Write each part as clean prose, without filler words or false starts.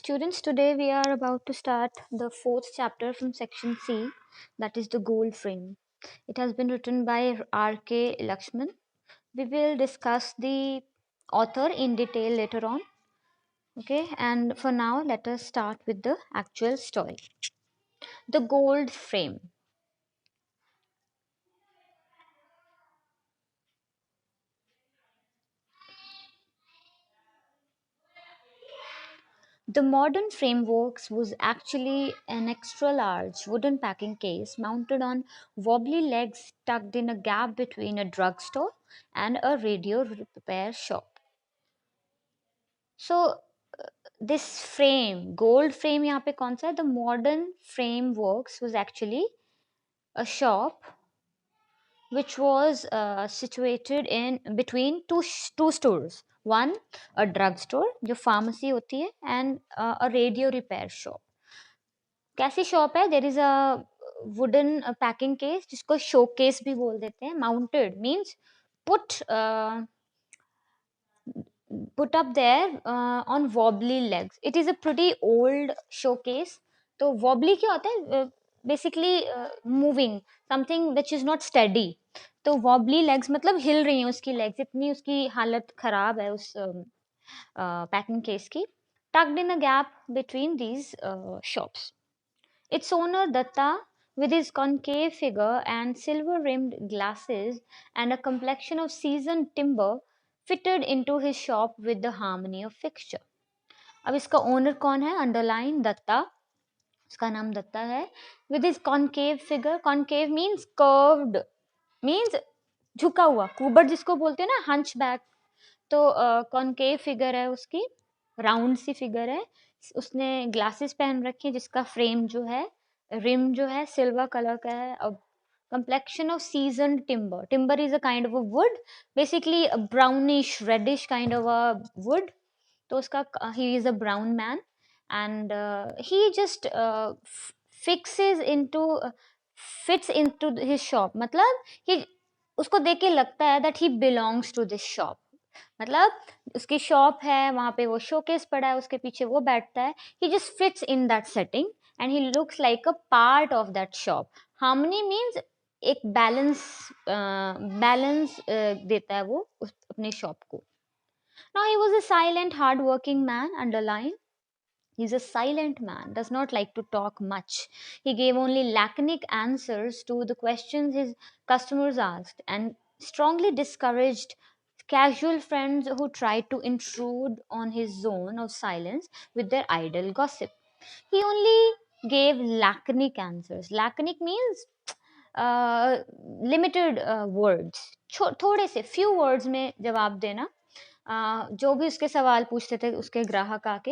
students, today we are about to start the fourth chapter from section C, that is the gold frame. It has been written by R.K. Lakshman. We will discuss the author in detail later on. Okay, and for now, let us start with the actual story. The gold frame. The modern frameworks was actually an extra large wooden packing case mounted on wobbly legs tucked in a gap between a drugstore and a radio repair shop. So this frame, gold frame यहाँ पे कौन सा है? The modern frameworks was actually a shop which was situated in between two stores. One, a drugstore जो pharmacy होती है, and a radio repair shop. कैसी shop है? There is a wooden packing case जिसको शोकेस भी बोल देते हैं. Mounted means put put up there on wobbly legs. It is a pretty old showcase. तो wobbly क्या होता है? Basically moving, something which is not steady. तो wobbly legs मतलब हिल रही हैं उसकी legs, इतनी उसकी हालत खराब है उस packing case की. Tucked in a gap between these shops. Its owner Datta, with his concave figure and silver rimmed glasses and a complexion of seasoned timber, fitted into his shop with the harmony of fixture. अब इसका owner कौन है? Underline Dutta. इसका नाम दत्ता है. With his concave figure. Concave means curved, means झुका हुआ. कुबड़ जिसको बोलते हैं ना, हंच बैक. तो कॉन्केव फिगर है उसकी, राउंड सी फिगर है. उसने ग्लासेस पहन रखे हैं जिसका फ्रेम जो है, रिम जो है, सिल्वर कलर का है. अब complexion of seasoned timber. Timber is a kind of a wood, basically a brownish reddish kind of a wood. तो उसका he is a brown man and he just fixes into fits into his shop. मतलब he उसको देख के लगता है that he belongs to this shop. मतलब उसकी शॉप है, वहां पे वो शोकेस पड़ा है, उसके पीछे वो बैठता है. he just fits in that setting and he looks like a part of that shop. harmony means एक बैलेंस देता है वो अपने शॉप को. Now he was a silent hard working man. Underline, he's a silent man, does not like to talk much. He gave only laconic answers to the questions his customers asked and strongly discouraged casual friends who tried to intrude on his zone of silence with their idle gossip. He only gave laconic answers. Laconic means limited words, थोड़े से few words में जवाब देना. जो भी उसके सवाल पूछते थे उसके ग्राहक आके.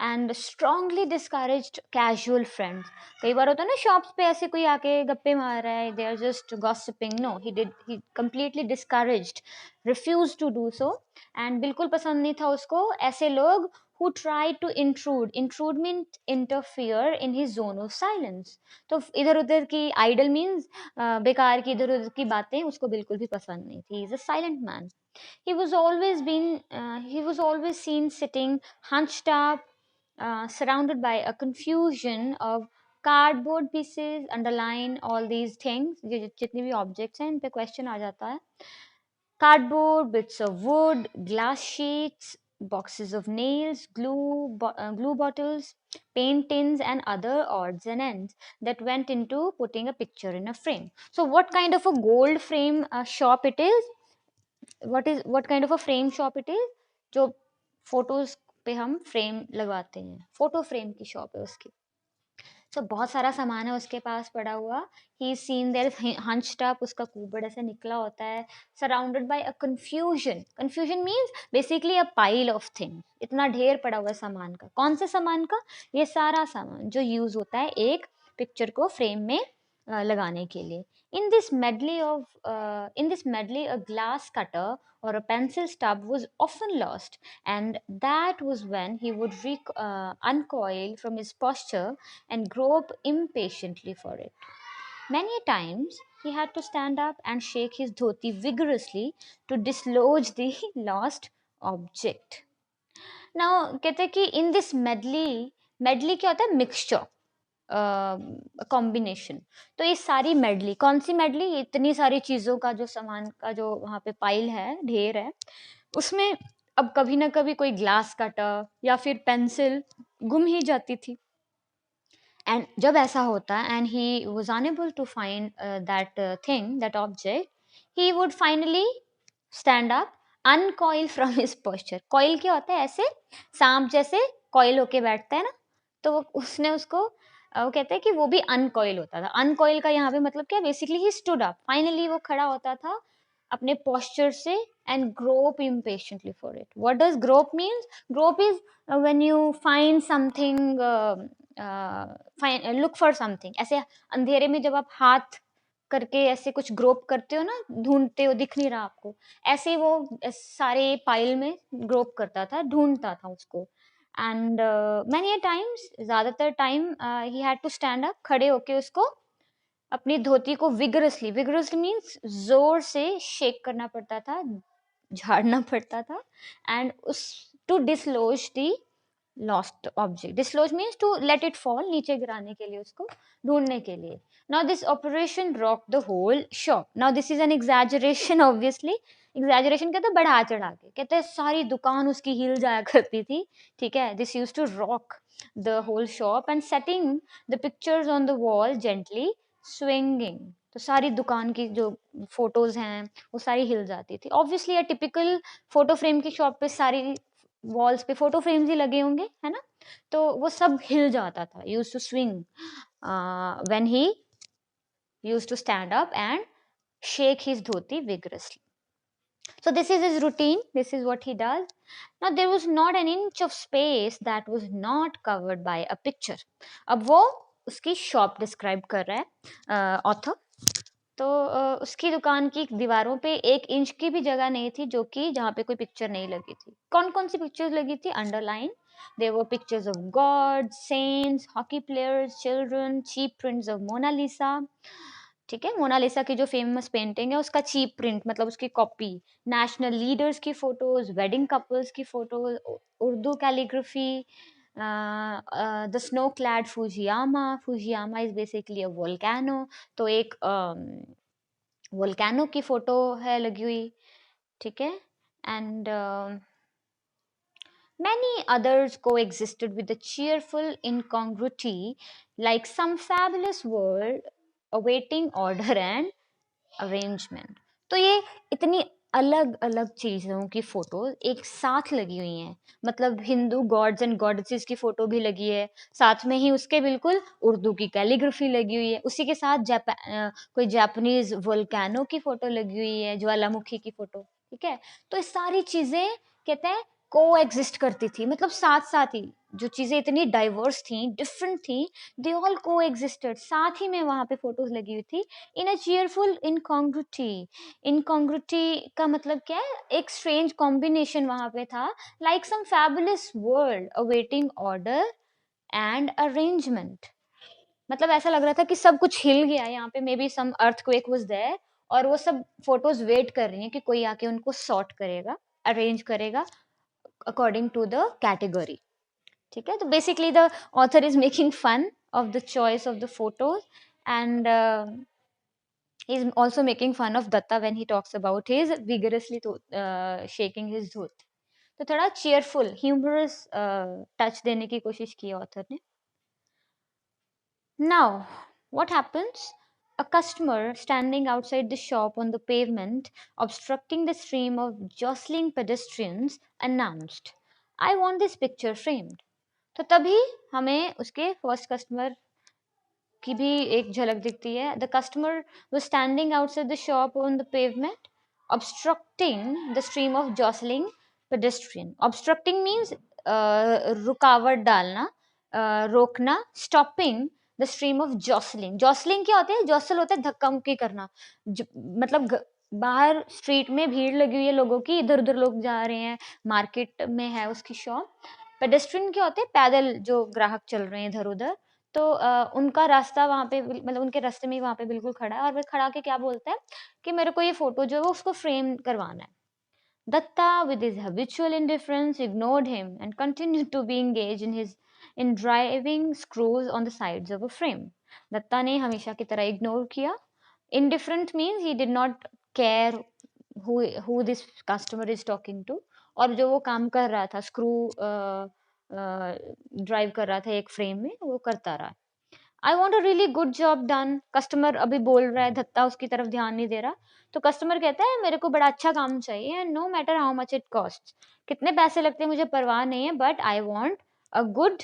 And strongly discouraged casual friends. कई बार होता है ना शॉप्स पे ऐसे कोई आके गप्पे मार रहा है, they are just gossiping. No, he completely discouraged, refuse to do so. And बिल्कुल पसंद नहीं था उसको ऐसे लोग who tried to intrude means interfere in his zone of silence. तो इधर उधर की idle means बेकार की इधर उधर की बातें उसको बिल्कुल भी पसंद नहीं थी. he is a silent man. He was always seen sitting hunched up, surrounded by a confusion of cardboard pieces. Underline all these things. जितनी भी objects हैं इन पे question आ जाता है. Cardboard, bits of wood, glass sheets, boxes of nails, glue bottles, paint tins, and other odds and ends that went into putting a picture in a frame. So, what kind of a gold frame shop it is? What kind of a frame shop it is? जो photos पे हम frame लगवाते हैं, photo frame की shop है उसकी. So बहुत सारा सामान है उसके पास पड़ा हुआ. He is seen there hunched up, उसका कुबड़ ऐसे निकला होता है. Surrounded by a confusion. Confusion means basically a pile of things. इतना ढेर पड़ा हुआ है सामान का. कौन से सामान का? ये सारा सामान जो यूज होता है एक पिक्चर को फ्रेम में लगाने के लिए. In this medley, a glass cutter or a pencil stub was often lost, and that was when he would uncoil from his posture and grope impatiently for it. Many times he had to stand up and shake his dhoti vigorously to dislodge the lost object. Now कहते हैं कि in this medley, medley क्या होता है, mixture, combination. तो ये सारी medley, कौन सी मेडली, इतनी सारी चीजों का जो सामान का जो वहां पे पाइल है, ढेर है, उसमें अब कभी ना कभी कोई ग्लास कटर या फिर पेंसिल गुम ही जाती थी। एंड जब ऐसा होता and he was enable to find that thing, that object, he would finally stand up, uncoil from his posture. Coil क्या होता है, ऐसे सांप जैसे कॉइल होके बैठता है ना, तो उसने उसको वो कहते हैं कि वो भी अनकॉइल होता था। अनकॉइल का यहाँ पे मतलब क्या, basically he stood up, finally वो खड़ा होता था अपने पोस्चर से, and grope impatiently for it. What does grope means? Grope is when you find something, look for something, ऐसे अंधेरे में जब आप हाथ करके ऐसे कुछ ग्रोप करते हो ना, ढूंढते हो, दिख नहीं रहा आपको, ऐसे ही वो सारे पाइल में ग्रोप करता था, ढूंढता था उसको। एंड मैनी टाइम्स, ज्यादातर time he had to stand up, खड़े होके उसको अपनी धोती को विगरसली, विगरसली मीन्स जोर से शेक करना पड़ता था, झाड़ना पड़ता था, एंड उस to dislodge the lost object. Dislodge means to let it fall, नीचे गिराने के लिए, उसको ढूंढने के लिए। Now this operation rock the whole shop. Now this is an exaggeration, obviously exaggeration कहते हैं बढ़ा चढ़ा के, कहते हैं सारी दुकान उसकी हिल जाया करती थी, ठीक है। This use to rock the whole shop and setting the pictures on the wall gently swinging. तो सारी दुकान की जो फोटोज हैं वो सारी हिल जाती थी। Obviously a typical photo frame की शॉप पे सारी वॉल्स पे फोटो फ्रेम्स ही लगे होंगे, है ना, तो वो सब हिल जाता था, use to swing when he use to stand up and shake his dhoti vigorously. So this is his routine, this is what he does. Now there was not an inch of space that was not covered by a picture. अब वो उसकी shop describe कर रहा है author. तो उसकी दुकान की दीवारों पे 1 इंच की भी जगह नहीं थी जो कि जहाँ पे कोई पिक्चर नहीं लगी थी। कौन कौन सी पिक्चर्स लगी थी? Underline, there were pictures of god, saints, hockey players, children, cheap prints of Mona Lisa, ठीक है, मोनालिसा की जो फेमस पेंटिंग है उसका चीप प्रिंट मतलब उसकी कॉपी, नेशनल लीडर्स की फोटोज, वेडिंग कपल्स की photos, Urdu calligraphy, the snow clad Fujiyama, Fujiyama is basically a volcano, तो एक वोल्केनो की फोटो है लगी हुई, ठीक है। And many others coexisted with the cheerful incongruity, like some fabulous world awaiting order and arrangement. तो ये इतनी अलग अलग चीजों की फोटोज एक साथ लगी हुई हैं, मतलब हिंदू गॉड्स एंड गॉडेसेस की फोटो भी लगी है, साथ में ही उसके बिल्कुल उर्दू की कैलीग्राफी लगी हुई है, उसी के साथ कोई जापानीज वोल्केनो की फोटो लगी हुई है, ज्वालामुखी की फोटो, ठीक है। तो ये सारी चीजें कहते हैं को एग्जिस्ट करती थी, मतलब साथ साथ ही, जो चीजें इतनी डाइवर्स थी, डिफरेंट थी, दे ऑल को एग्जिस्टेड, साथ ही में वहां पे फोटोज लगी हुई थी, इन अ चीयरफुल इनकॉन्ग्रुटी। इनकॉन्ग्रुटी का मतलब क्या है? एक स्ट्रेंज कॉम्बिनेशन वहां पे था, like some fabulous world awaiting order and arrangement. मतलब ऐसा लग रहा था कि सब कुछ हिल गया यहाँ पे, maybe some earthquake was there, और वो सब फोटोज वेट कर रही हैं कि कोई आके उनको सॉर्ट करेगा, अरेंज करेगा अकॉर्डिंग टू द कैटेगरी, ठीक है। तो basically the author is making fun of the choice of the photos, and he's also making fun of Datta when he talks about his vigorously shaking his dhoti. तो थोड़ा cheerful, humorous touch देने की कोशिश की author ने। Now, what happens? A customer standing outside the shop on the pavement, obstructing the stream of jostling pedestrians, announced, "I want this picture framed." तो तभी हमें उसके फर्स्ट कस्टमर की भी एक झलक दिखती है। The customer was standing outside the shop on the pavement, obstructing the stream of jostling pedestrian. Obstructing means रुकावट डालना, रोकना, stopping the stream of jostling. Jostling क्या होता है? जॉसल होता है धक्का मुक्की करना, मतलब बाहर स्ट्रीट में भीड़ लगी हुई है लोगों की, इधर उधर लोग जा रहे हैं, मार्केट में है उसकी शॉप। पेडेस्ट्रियन क्या होते हैं? पैदल जो ग्राहक चल रहे हैं इधर उधर, तो उनका रास्ता वहां पे मतलब उनके रास्ते में वहां पे बिल्कुल खड़ा है, और वो खड़ा के क्या बोलता है कि मेरे को ये फोटो जो है उसको फ्रेम करवाना है। Datta, with his habitual indifference, ignored him and continued to be engaged in driving screws on the sides of a frame. Datta ने हमेशा की तरह ignore किया. Indifferent means he did not care who this customer is talking to. और जो वो काम कर रहा था, screw ड्राइव कर रहा था एक फ्रेम में, वो करता रहा. आई want a really good job done. Customer अभी बोल रहा है, दत्ता उसकी तरफ ध्यान नहीं दे रहा. तो कस्टमर कहता है मेरे को बड़ा अच्छा काम चाहिए, and no matter how much it cost, कितने पैसे लगते हैं मुझे परवाह नहीं है, but I want a good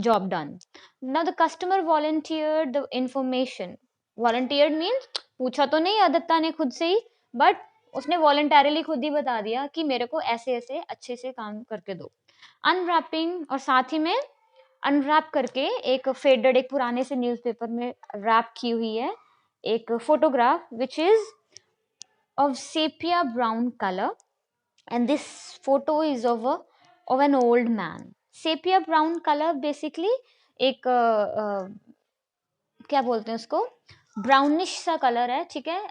job done. Now the customer volunteered the information. Volunteered means पूछा तो नहीं दत्ता ने खुद से ही, बट उसने वॉलंटरली खुद ही बता दिया कि मेरे को ऐसे ऐसे अच्छे से काम करके दो. अनरैपिंग, और साथ ही में अनरैप करके एक फेडेड, एक पुराने से न्यूज़पेपर में रैप की हुई है एक photograph which is of sepia brown colour, and this photo is of an old man. Sepia brown colour basically एक क्या बोलते हैं उसको, ब्राउनिश सा कलर है, ठीक है.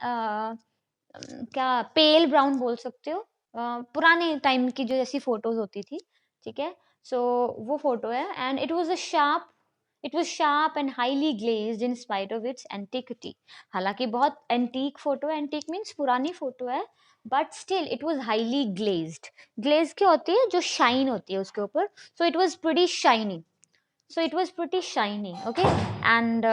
क्या पेल ब्राउन बोल सकते हो. पुराने टाइम की जो ऐसी फोटोज होती थी, ठीक है. सो वो फोटो है, and it was sharp and highly glazed in spite of its antiquity. हालांकि बहुत एंटीक फोटो है, एंटीक मीन्स पुरानी फोटो है, but still it was highly glazed. Glaze क्या होती है, जो शाइन होती है उसके ऊपर. So it was pretty shiny. Okay. And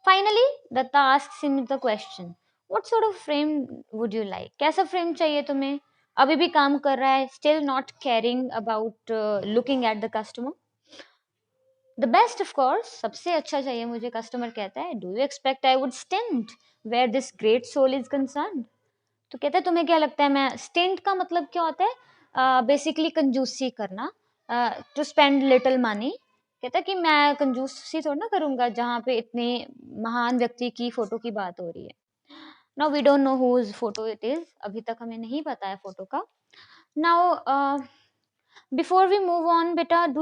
finally, Datta asks him the question, what sort of frame would you like? कैसा frame चाहिए तुम्हें? अभी भी काम कर रहा है, still not caring about looking at the customer. The best, of course, सबसे अच्छा चाहिए मुझे, customer कहता है. Do you expect I would stint where this great soul is concerned? तो कहता है तुम्हें क्या लगता है मैं, स्टेंट का मतलब क्या होता है, बेसिकली कंजूसी करना, टू स्पेंड लिटिल मनी. कहता है कि मैं कंजूसी थोड़ा ना करूंगा जहाँ पे इतने महान व्यक्ति की फोटो की बात हो रही है. Now we don't know whose photo it is, अभी तक हमें नहीं पता है फोटो का. Now before we move on बेटा, डू